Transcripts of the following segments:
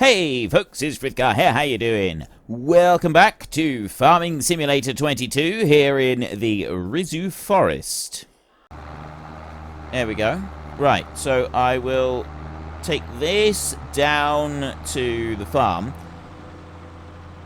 Hey folks, it's Frithgar here, how you doing? Welcome back to Farming Simulator 22 here in the Risoux Forest. There we go. Right, so I will take this down to the farm,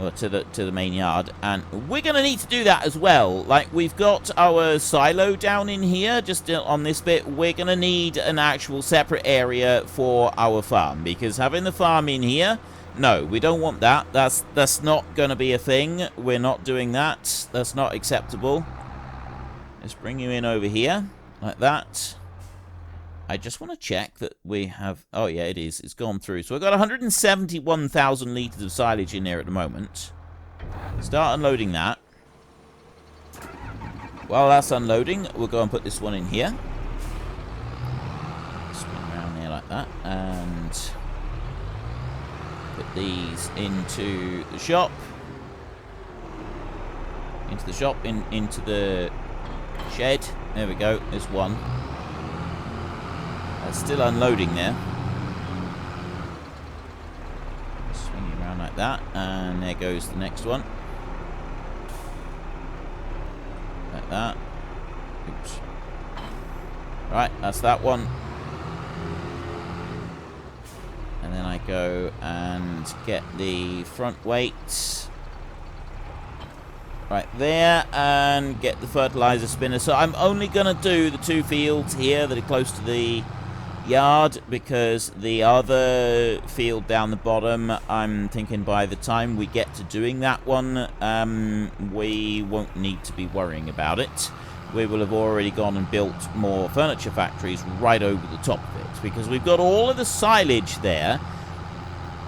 or to the main yard, and we're going to need to do that as well. Like, we've got our silo down in here, just on this bit. We're going to need an actual separate area for our farm, because having the farm in here, no, we don't want that. That's not going to be a thing. We're not doing that. That's not acceptable. Let's bring you in over here, like that. I just want to check that we have... Oh, yeah, it is. It's gone through. So we've got 171,000 litres of silage in there at the moment. Start unloading that. While that's unloading, we'll go and put this one in here. Spin around there like that. And put these into the shop. Into the shop, into the shed. There we go. There's one. Still unloading there. Swing it around like that, and there goes the next one. Like that. Oops. Right, that's that one. And then I go and get the front weight right there, and get the fertilizer spinner. So I'm only going to do the two fields here that are close to the yard, because the other field down the bottom, I'm thinking by the time we get to doing that one, we won't need to be worrying about it. We will have already gone and built more furniture factories right over the top of it, because we've got all of the silage there.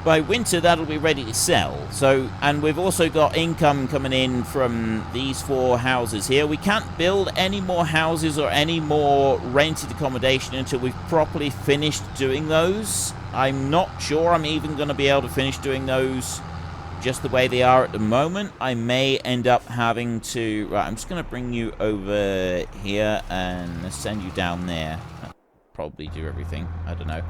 By winter, that'll be ready to sell. So, and we've also got income coming in from these 4 houses here. We can't build any more houses or any more rented accommodation until we've properly finished doing those. I'm not sure I'm even going to be able to finish doing those just the way they are at the moment. I may end up having to... Right, I'm just going to bring you over here and send you down there. I'll probably do everything. I don't know.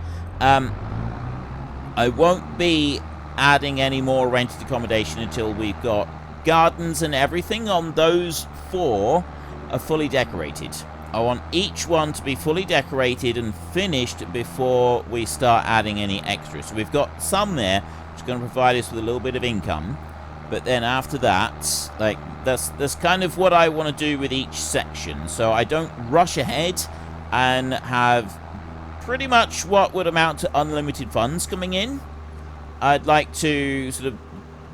I won't be adding any more rented accommodation until we've got gardens and everything on those 4 are fully decorated. I want each one to be fully decorated and finished before we start adding any extras. So we've got some there, which is going to provide us with a little bit of income. But then after that, like, that's kind of what I want to do with each section. So I don't rush ahead and have pretty much what would amount to unlimited funds coming in. I'd like to sort of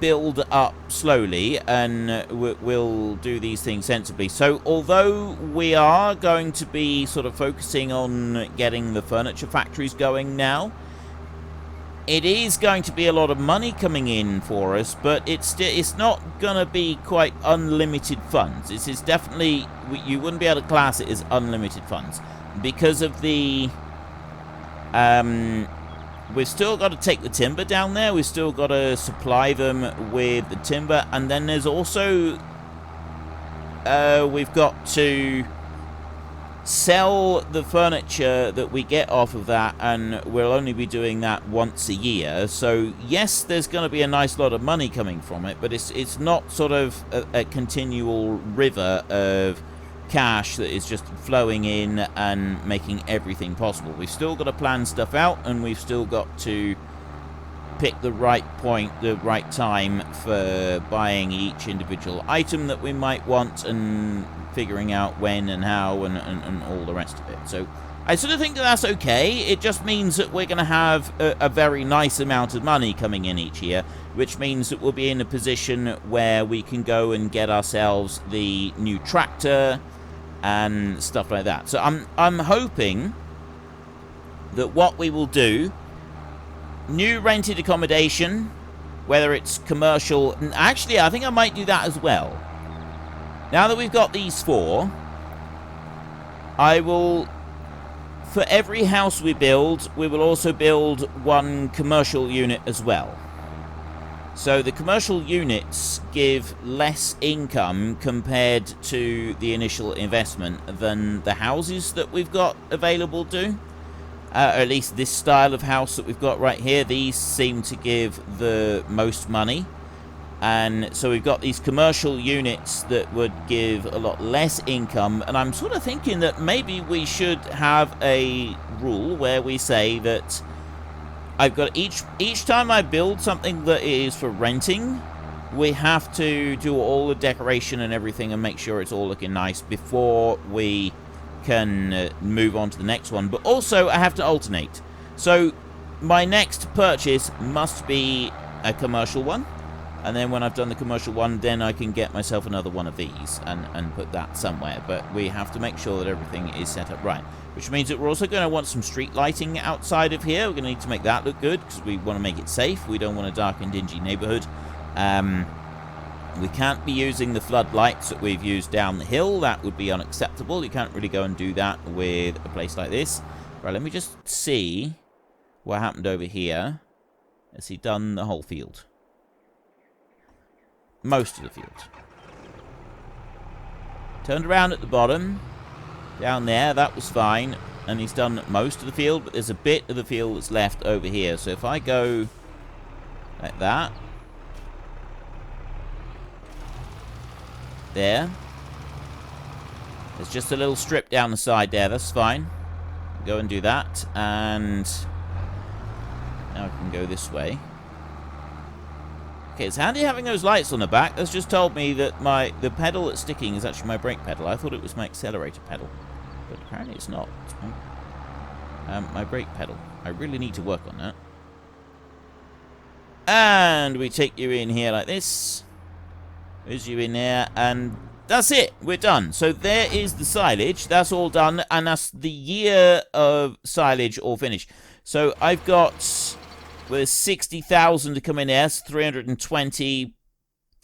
build up slowly, and we'll do these things sensibly. So although we are going to be sort of focusing on getting the furniture factories going now, it is going to be a lot of money coming in for us, but it's not going to be quite unlimited funds. This is definitely... You wouldn't be able to class it as unlimited funds because of the... we've still got to take the timber down there. We've still got to supply them with the timber. And then there's also... we've got to sell the furniture that we get off of that. And we'll only be doing that once a year. So, yes, there's going to be a nice lot of money coming from it. But it's not sort of a continual river of cash that is just flowing in and making everything possible. We've still got to plan stuff out, and we've still got to pick the right point, the right time for buying each individual item that we might want, and figuring out when and how and all the rest of it. So I sort of think that that's okay. It just means that we're going to have a very nice amount of money coming in each year, which means that we'll be in a position where we can go and get ourselves the new tractor and stuff like that. So I'm hoping that what we will do, new rented accommodation, whether it's commercial, and actually I think I might do that as well. Now that we've got these 4, I will, for every house we build, we will also build 1 commercial unit as well. So the commercial units give less income compared to the initial investment than the houses that we've got available do. Or at least this style of house that we've got right here. These seem to give the most money. And so we've got these commercial units that would give a lot less income. And I'm sort of thinking that maybe we should have a rule where we say that I've got each time I build something that is for renting, we have to do all the decoration and everything and make sure it's all looking nice before we can move on to the next one. But also I have to alternate. So my next purchase must be a commercial one. And then when I've done the commercial one, then I can get myself another one of these and put that somewhere. But we have to make sure that everything is set up right. Which means that we're also going to want some street lighting outside of here. We're going to need to make that look good because we want to make it safe. We don't want a dark and dingy neighborhood. We can't be using the floodlights that we've used down the hill. That would be unacceptable. You can't really go and do that with a place like this. Right, let me just see what happened over here. Has he done the whole field? Most of the field. Turned around at the bottom. Down there, that was fine. And he's done most of the field, but there's a bit of the field that's left over here. So if I go like that. There. There's just a little strip down the side there. That's fine. Go and do that. And now I can go this way. Okay, it's handy having those lights on the back. That's just told me that the pedal that's sticking is actually my brake pedal. I thought it was my accelerator pedal, but apparently it's not. My brake pedal. I really need to work on that. And we take you in here like this. There's you in there, and that's it. We're done. So there is the silage. That's all done, and that's the year of silage all finished. So I've got... With 60,000 to come in there, so 320,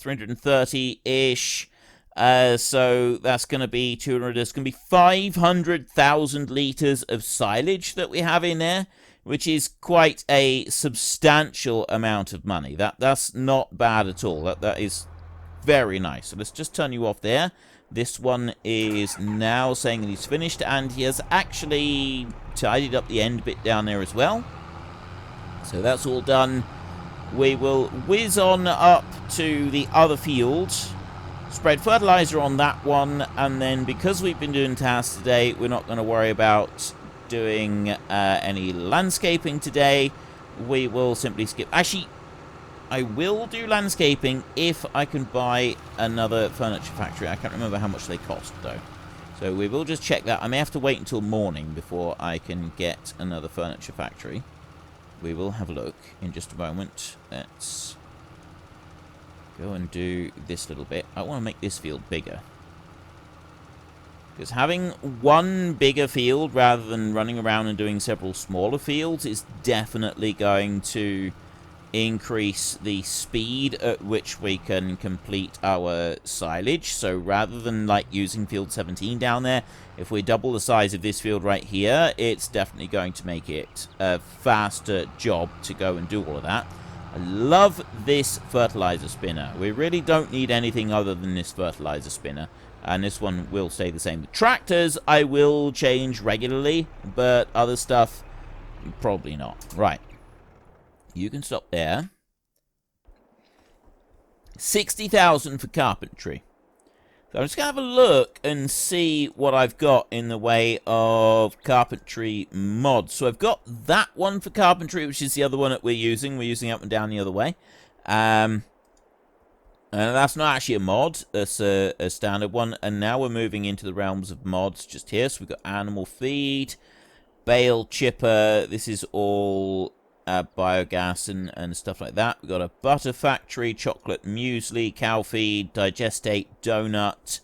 330-ish. So that's going to be 200. There's going to be 500,000 litres of silage that we have in there, which is quite a substantial amount of money. That's not bad at all. That is very nice. So let's just turn you off there. This one is now saying that he's finished, and he has actually tidied up the end bit down there as well. So that's all done. We will whiz on up to the other field, spread fertilizer on that one, and then because we've been doing tasks today, we're not going to worry about doing any landscaping today. We will simply skip. Actually, I will do landscaping if I can buy another furniture factory. I can't remember how much they cost, though. So we will just check that. I may have to wait until morning before I can get another furniture factory. We will have a look in just a moment. Let's go and do this little bit. I want to make this field bigger. Because having one bigger field rather than running around and doing several smaller fields is definitely going to increase the speed at which we can complete our silage. So rather than like using field 17 down there, if we double the size of this field right here, it's definitely going to make it a faster job to go and do all of that. I love this fertilizer spinner. We really don't need anything other than this fertilizer spinner, and this one will stay the same. The tractors I will change regularly, but other stuff probably not. Right. You can stop there. 60,000 for carpentry. So I'm just going to have a look and see what I've got in the way of carpentry mods. So I've got that one for carpentry, which is the other one that we're using. We're using up and down the other way. And that's not actually a mod. That's a standard one. And now we're moving into the realms of mods just here. So we've got animal feed, bale chipper. This is all... biogas and stuff like that. We've got a butter factory, chocolate muesli, cow feed, digestate, donut.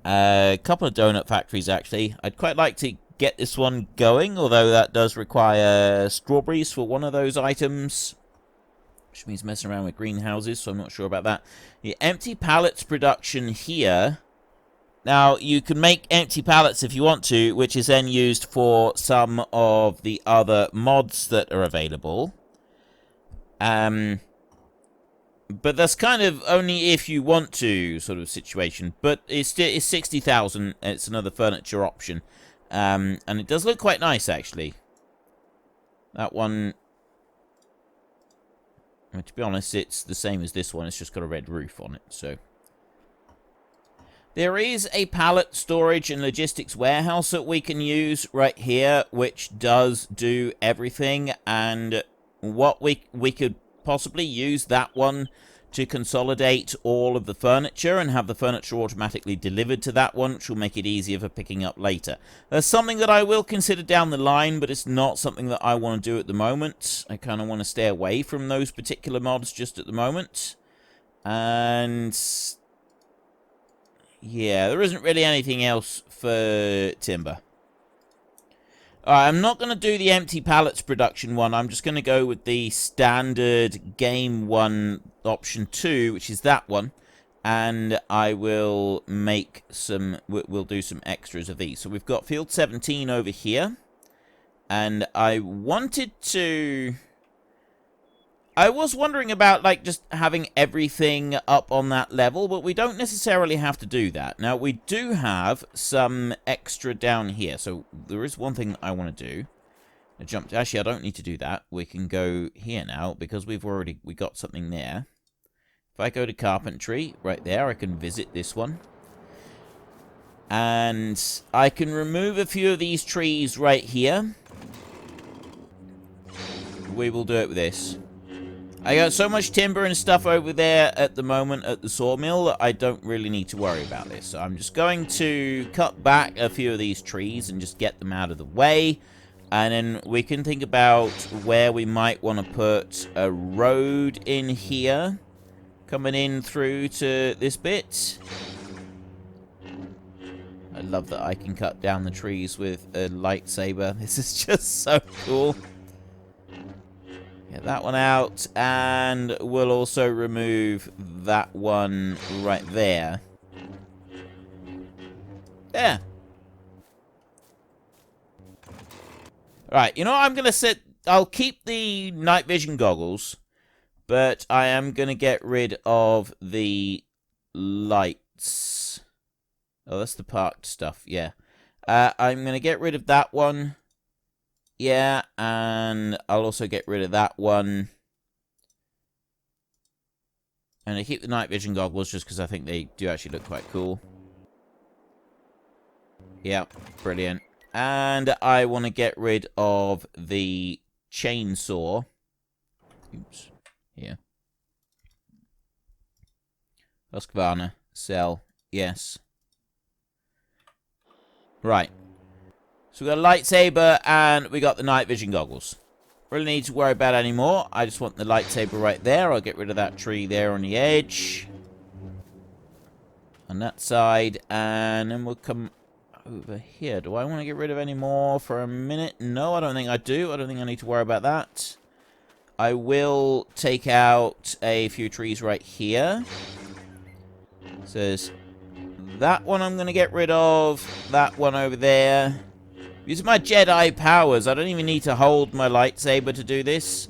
A couple of donut factories, actually. I'd quite like to get this one going, although that does require strawberries for one of those items, which means messing around with greenhouses, so I'm not sure about that. The empty pallets production here. Now, you can make empty pallets if you want to, which is then used for some of the other mods that are available. But that's kind of only if you want to sort of situation. But it's 60,000. It's another furniture option. And it does look quite nice, actually. That one, I mean, to be honest, it's the same as this one. It's just got a red roof on it, so. There is a pallet storage and logistics warehouse that we can use right here, which does do everything. And what we could possibly use that one to consolidate all of the furniture and have the furniture automatically delivered to that one, which will make it easier for picking up later. That's something that I will consider down the line, but it's not something that I want to do at the moment. I kind of want to stay away from those particular mods just at the moment. And yeah, there isn't really anything else for timber. Alright, I'm not going to do the empty pallets production one. I'm just going to go with the standard game one option 2, which is that one. And I will make some, we'll do some extras of these. So we've got field 17 over here. And I wanted to, I was wondering about, like, just having everything up on that level, but we don't necessarily have to do that. Now, we do have some extra down here, so there is one thing that I want to do. Actually, I don't need to do that. We can go here now, because we got something there. If I go to carpentry, right there, I can visit this one. And I can remove a few of these trees right here. We will do it with this. I got so much timber and stuff over there at the moment at the sawmill that I don't really need to worry about this. So I'm just going to cut back a few of these trees and just get them out of the way. And then we can think about where we might want to put a road in here. Coming in through to this bit. I love that I can cut down the trees with a lightsaber. This is just so cool. Get that one out, and we'll also remove that one right there. There. Right, you know what I'm going to set... I'll keep the night vision goggles, but I am going to get rid of the lights. Oh, that's the parked stuff, yeah. I'm going to get rid of that one. Yeah, and I'll also get rid of that one. And I keep the night vision goggles just because I think they do actually look quite cool. Yeah, brilliant. And I want to get rid of the chainsaw. Oops, here. Husqvarna, sell, yes. Right. So we got a lightsaber, and we got the night vision goggles. Really need to worry about it anymore. I just want the lightsaber right there. I'll get rid of that tree there on the edge. On that side. And then we'll come over here. Do I want to get rid of any more for a minute? No, I don't think I do. I don't think I need to worry about that. I will take out a few trees right here. Says that one I'm going to get rid of. That one over there. Using my Jedi powers, I don't even need to hold my lightsaber to do this.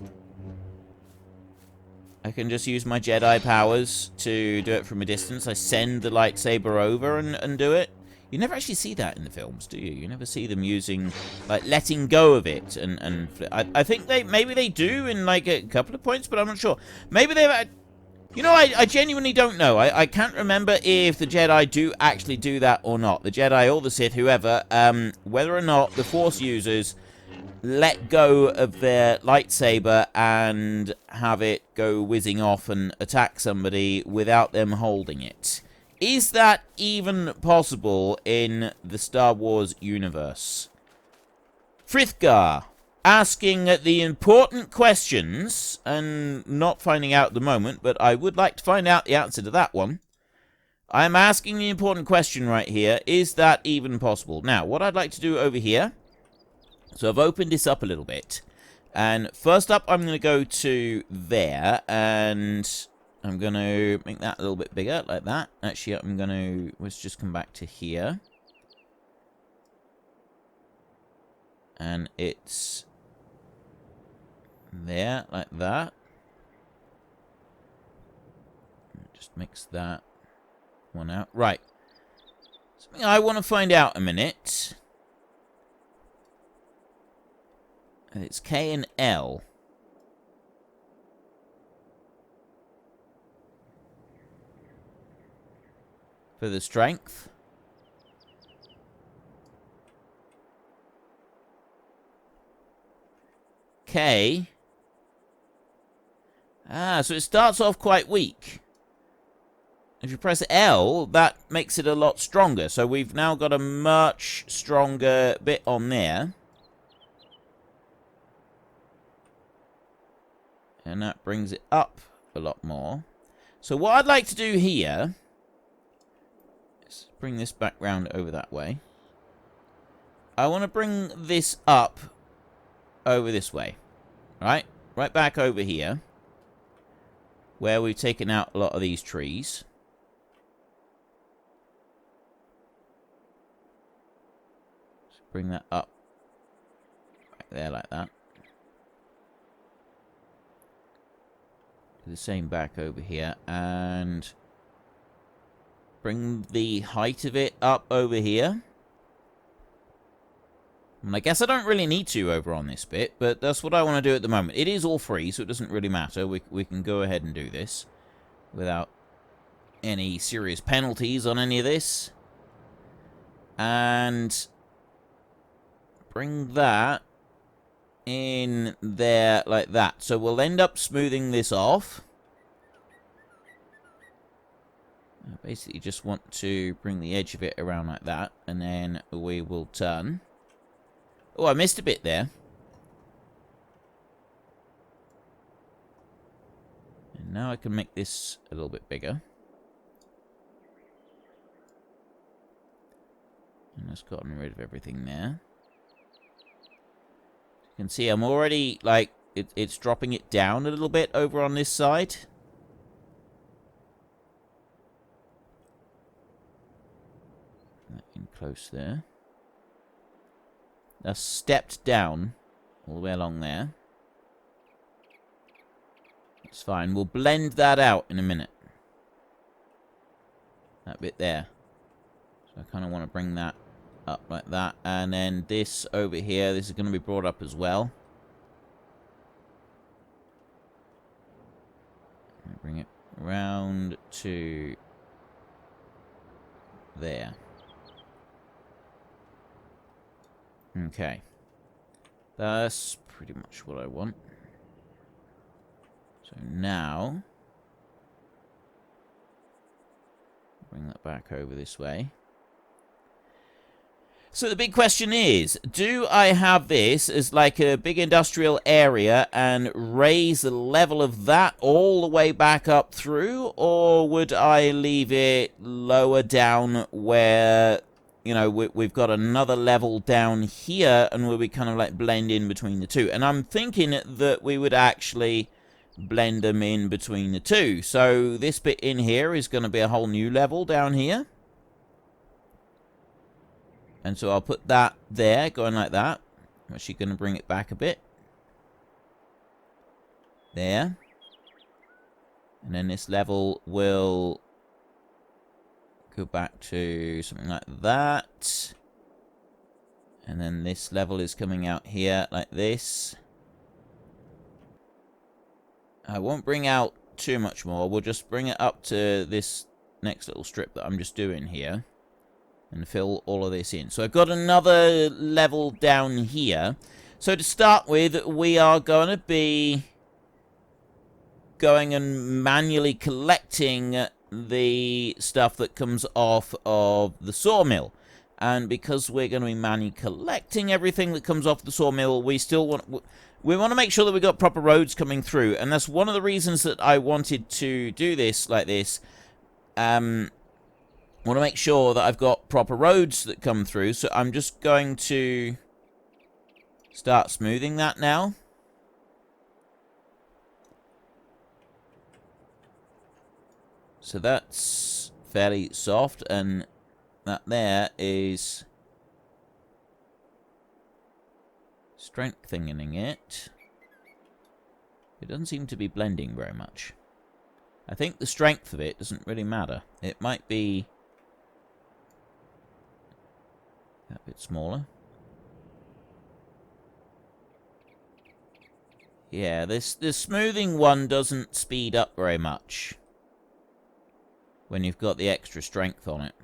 I can just use my Jedi powers to do it from a distance. I send the lightsaber over and do it. You never actually see that in the films, do you? You never see them using, like, letting go of it. And I think maybe they do in, like, a couple of points, but I'm not sure. Maybe they've... You know, I genuinely don't know. I can't remember if the Jedi do actually do that or not. The Jedi or the Sith, whoever, whether or not the Force users let go of their lightsaber and have it go whizzing off and attack somebody without them holding it. Is that even possible in the Star Wars universe? Frithgar. Asking the important questions, and not finding out at the moment, but I would like to find out the answer to that one. I'm asking the important question right here. Is that even possible? Now, what I'd like to do over here, so I've opened this up a little bit, and first up I'm going to go to there, and I'm going to make that a little bit bigger, like that. Actually, I'm going to, let's just come back to here. And it's there, like that. Just mix that one out. Right. Something I want to find out a minute. And it's K and L. For the strength. K. Ah, so it starts off quite weak. If you press L, that makes it a lot stronger. So we've now got a much stronger bit on there. And that brings it up a lot more. So what I'd like to do here... Let's bring this back round over that way. I want to bring this up over this way. Right? Right back over here. Where we've taken out a lot of these trees. Let's bring that up. Right there like that. Do the same back over here. And bring the height of it up over here. And I guess I don't really need to over on this bit, but that's what I want to do at the moment. It is all free, so it doesn't really matter. We can go ahead and do this without any serious penalties on any of this. And bring that in there like that. So we'll end up smoothing this off. I basically just want to bring the edge of it around like that, and then we will turn. Oh, I missed a bit there. And now I can make this a little bit bigger. And that's gotten rid of everything there. You can see I'm already, like, it's dropping it down a little bit over on this side. That in close there. That's stepped down all the way along there. That's fine. We'll blend that out in a minute. That bit there. So I kind of want to bring that up like that. And then this over here, this is going to be brought up as well. Bring it round to there. Okay. That's pretty much what I want. So now, bring that back over this way. So the big question is, do I have this as like a big industrial area and raise the level of that all the way back up through? Or would I leave it lower down where... You know, we've got another level down here, and where we kind of like blend in between the two. And I'm thinking that we would actually blend them in between the two. So this bit in here is going to be a whole new level down here. And so I'll put that there, going like that. I'm actually going to bring it back a bit. There. And then this level will... go back to something like that. And then this level is coming out here like this. I won't bring out too much more. We'll just bring it up to this next little strip that I'm just doing here. And fill all of this in. So I've got another level down here. So to start with, we are going to be going and manually collecting the stuff that comes off of the sawmill. And because we're going to be manually collecting everything that comes off the sawmill, we want to make sure that we've got proper roads coming through. And that's one of the reasons that I wanted to do this like this. I want to make sure that I've got proper roads that come through. So I'm just going to start smoothing that now. So that's fairly soft, and that there is strengthening it. It doesn't seem to be blending very much. I think the strength of it doesn't really matter. It might be a bit smaller. Yeah, this smoothing one doesn't speed up very much when you've got the extra strength on it.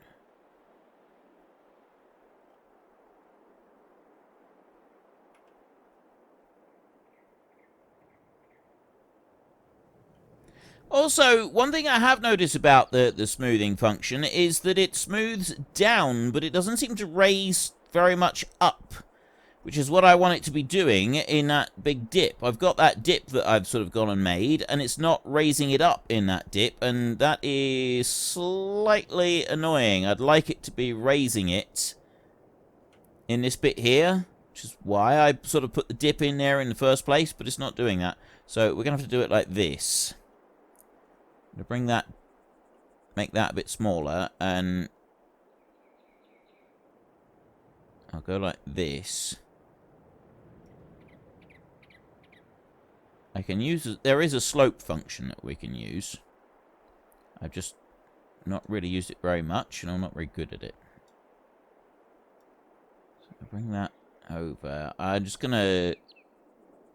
Also, one thing I have noticed about the smoothing function is that it smooths down, but it doesn't seem to raise very much up, which is what I want it to be doing in that big dip. I've got that dip that I've sort of gone and made, and it's not raising it up in that dip, and that is slightly annoying. I'd like it to be raising it in this bit here, which is why I sort of put the dip in there in the first place, but it's not doing that. So we're going to have to do it like this. To bring that, make that a bit smaller, and I'll go like this. I can use, there is a slope function that we can use. I've just not really used it very much, and I'm not very good at it. So I'll bring that over. I'm just going to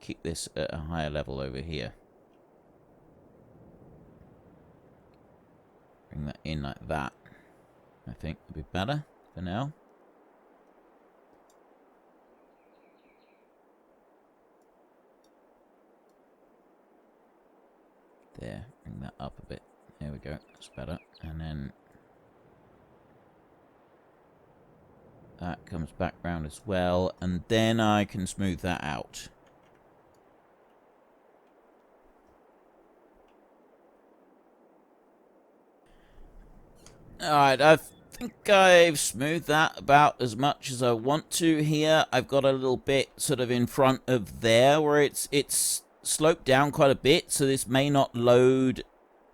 keep this at a higher level over here. Bring that in like that. I think would be better for now. There, bring that up a bit. There we go, that's better. And then that comes back round as well, and then I can smooth that out. Alright, I think I've smoothed that about as much as I want to here. I've got a little bit sort of in front of there where it's sloped down quite a bit, so this may not load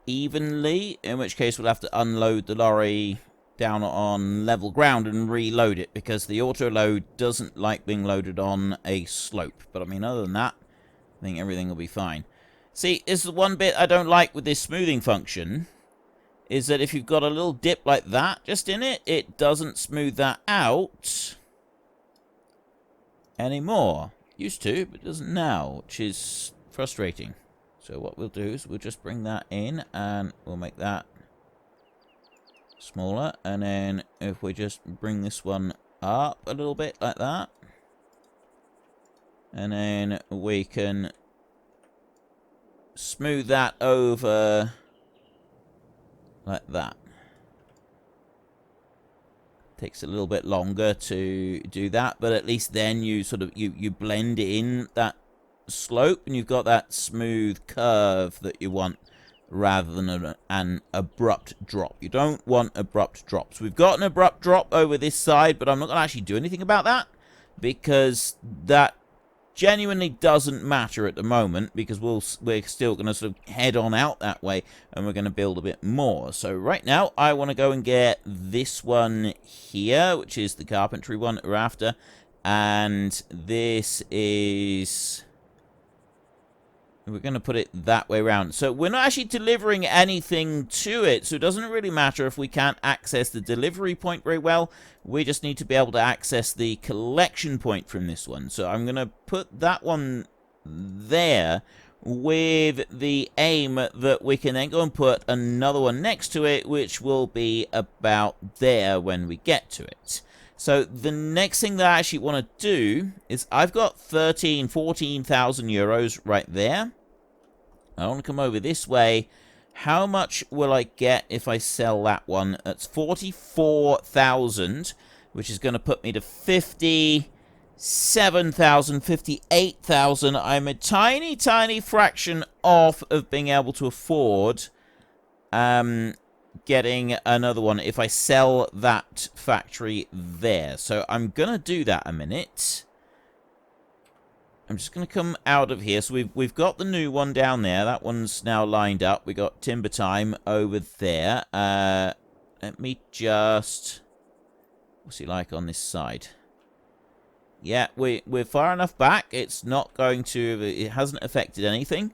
evenly, in which case we'll have to unload the lorry down on level ground and reload it, because the auto load doesn't like being loaded on a slope. But I mean, other than that, I think everything will be fine. See, this is one bit I don't like with this smoothing function, is that if you've got a little dip like that just in it, it doesn't smooth that out anymore. Used to, but it doesn't now, which is frustrating. So what we'll do is we'll just bring that in, and we'll make that smaller. And then if we just bring this one up a little bit like that, and then we can smooth that over like that. Takes a little bit longer to do that, but at least then you sort of you blend in that slope, and you've got that smooth curve that you want, rather than an abrupt drop. You don't want abrupt drops. We've got an abrupt drop over this side, but I'm not going to actually do anything about that, because that genuinely doesn't matter at the moment, because we're still going to sort of head on out that way, and we're going to build a bit more. So right now I want to go and get this one here, which is the carpentry one that we're after, and this is, we're going to put it that way around. So we're not actually delivering anything to it, so it doesn't really matter if we can't access the delivery point very well. We just need to be able to access the collection point from this one. So I'm going to put that one there with the aim that we can then go and put another one next to it, which will be about there when we get to it. So the next thing that I actually want to do is, I've got 14,000 euros right there. I want to come over this way. How much will I get if I sell that one? That's 44,000, which is going to put me to 57,000, 58,000. I'm a tiny, tiny fraction off of being able to afford getting another one if I sell that factory there. So I'm going to do that a minute. I'm just going to come out of here. So we've got the new one down there. That one's now lined up. We got Timber Time over there. Let me just... What's he like on this side? Yeah, we're far enough back. It's not going to... It hasn't affected anything.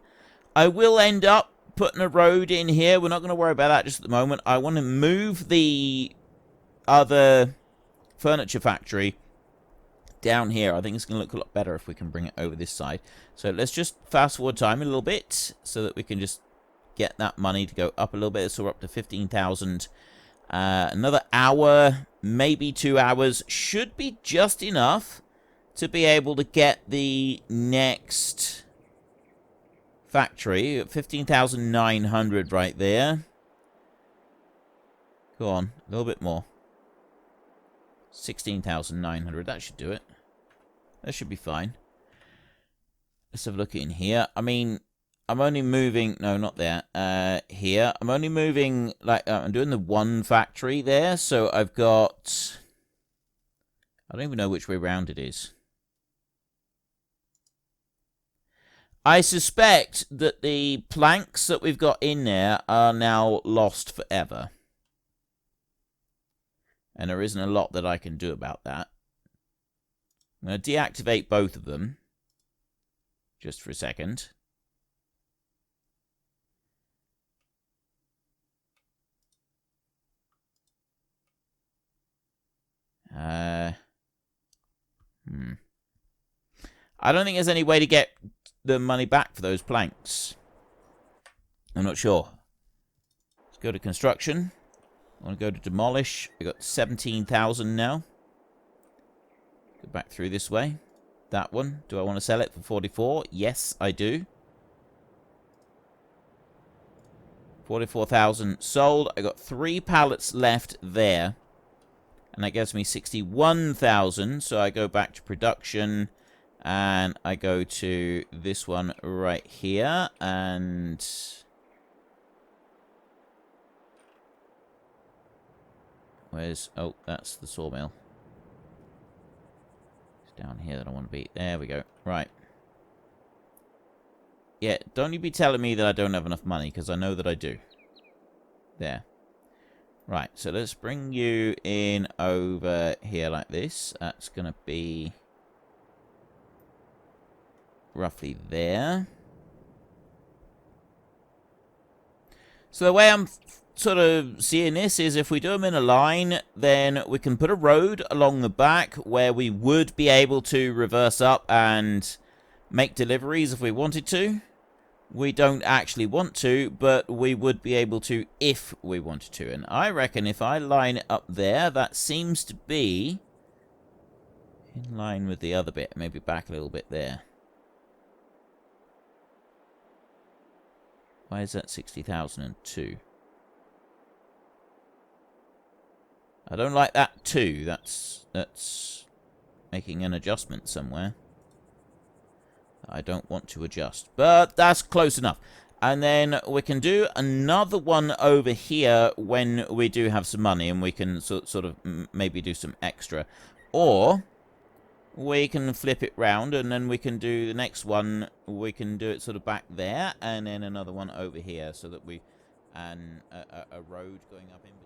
I will end up putting a road in here. We're not going to worry about that just at the moment. I want to move the other furniture factory down here. I think it's going to look a lot better if we can bring it over this side. So let's just fast forward time a little bit so that we can just get that money to go up a little bit. So we're up to 15,000. Another hour, maybe 2 hours, should be just enough to be able to get the next factory. 15,900 right there. Go on, a little bit more. 16,900, that should do it. That should be fine. Let's have a look in here. I mean, I'm only moving... No, not there. Here. I'm only moving... like I'm doing the one factory there. So I've got... I don't even know which way round it is. I suspect that the planks that we've got in there are now lost forever. And there isn't a lot that I can do about that. I'm going to deactivate both of them. Just for a second. I don't think there's any way to get the money back for those planks. I'm not sure. Let's go to construction. I want to go to demolish. We got 17,000 now. Go back through this way. That one. Do I want to sell it for 44? Yes, I do. 44,000 sold. I got 3 pallets left there. And that gives me 61,000. So I go back to production. And I go to this one right here. And... where's... oh, that's the sawmill. It's down here that I want to be. There we go. Right. Yeah, don't you be telling me that I don't have enough money, because I know that I do. There. Right, so let's bring you in over here like this. That's going to be roughly there. So the way I'm sort of seeing this is if we do them in a line, then we can put a road along the back where we would be able to reverse up and make deliveries if we wanted to. We don't actually want to, but we would be able to if we wanted to. And I reckon if I line it up there, that seems to be in line with the other bit. Maybe back a little bit there. Why is that 60,002? I don't like that too. That's making an adjustment somewhere. I don't want to adjust, but that's close enough. And then we can do another one over here when we do have some money, and we can sort of maybe do some extra. Or we can flip it round, and then we can do the next one. We can do it sort of back there, and then another one over here, so that we... and a road going up in between.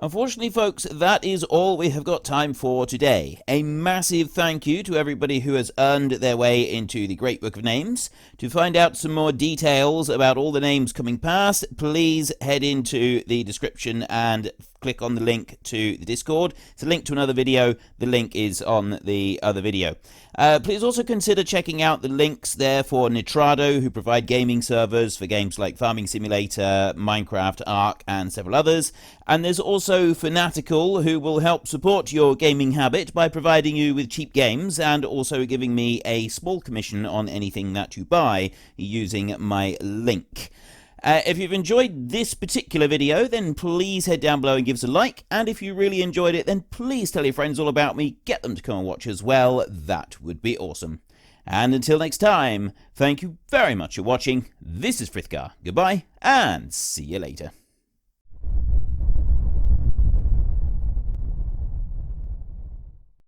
Unfortunately, folks, that is all we have got time for today. A massive thank you to everybody who has earned their way into the Great Book of Names. To find out some more details about all the names coming past, please head into the description and click on the link to the Discord. It's a link to another video. The link is on the other video. Please also consider checking out the links there for Nitrado, who provide gaming servers for games like Farming Simulator, Minecraft, Ark, and several others. And there's also Fanatical, who will help support your gaming habit by providing you with cheap games and also giving me a small commission on anything that you buy using my link. If you've enjoyed this particular video, then please head down below and give us a like. And if you really enjoyed it, then please tell your friends all about me. Get them to come and watch as well. That would be awesome. And until next time, thank you very much for watching. This is Frithgar. Goodbye, and see you later.